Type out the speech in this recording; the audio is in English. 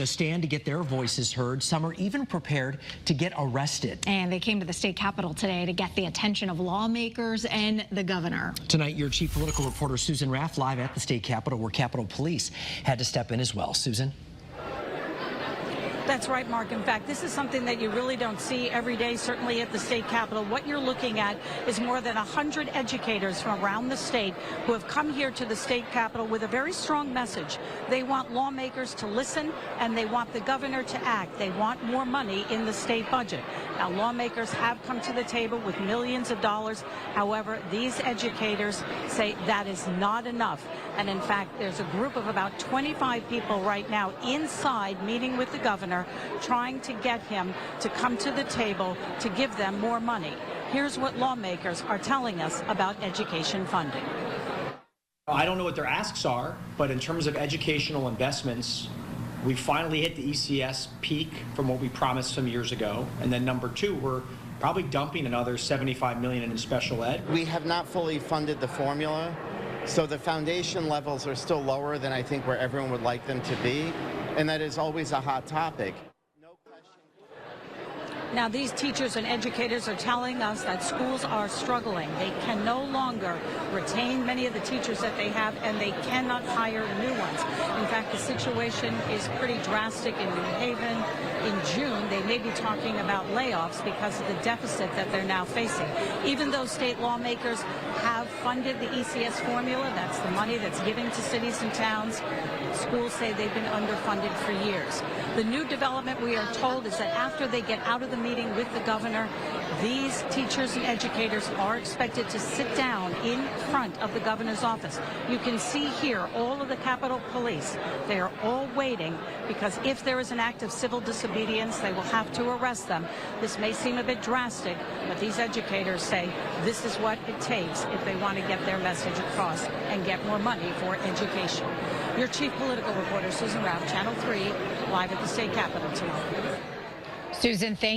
To stand to get their voices heard. Some are even prepared to get arrested. And they came to the state capitol today to get the attention of lawmakers and the governor. Tonight, your chief political reporter, Susan Raff, live at the state capitol, where Capitol Police had to step in as well. Susan? That's right, Mark. In fact, this is something that you really don't see every day, certainly at the state capitol. What you're looking at is more than 100 educators from around the state who have come here to the state capitol with a very strong message. They want lawmakers to listen, and they want the governor to act. They want more money in the state budget. Now, lawmakers have come to the table with millions of dollars. However, these educators say that is not enough. And in fact, there's a group of about 25 people right now inside meeting with the governor, trying to get him to come to the table to give them more money. Here's what lawmakers are telling us about education funding. I don't know what their asks are, but in terms of educational investments, we finally hit the ECS peak from what we promised some years ago. And then number two, we're probably dumping another $75 million in special ed. We have not fully funded the formula, so the foundation levels are still lower than I think where everyone would like them to be, and that is always a hot topic. Now, these teachers and educators are telling us that schools are struggling. They can no longer retain many of the teachers that they have, and they cannot hire new ones. In fact, the situation is pretty drastic in New Haven. In June, they may be talking about layoffs because of the deficit that they're now facing. Even though state lawmakers have funded the ECS formula, that's the money that's given to cities and towns, schools say they've been underfunded for years. The new development, we are told, is that after they get out of the meeting with the governor, these teachers and educators are expected to sit down in front of the governor's office. You can see here all of the Capitol Police. They are all waiting because if there is an act of civil disobedience, they will have to arrest them. This may seem a bit drastic, but these educators say this is what it takes if they want to get their message across and get more money for education. Your chief political reporter, Susan Raff, Channel 3, live at the state capitol tonight. Susan, thank you.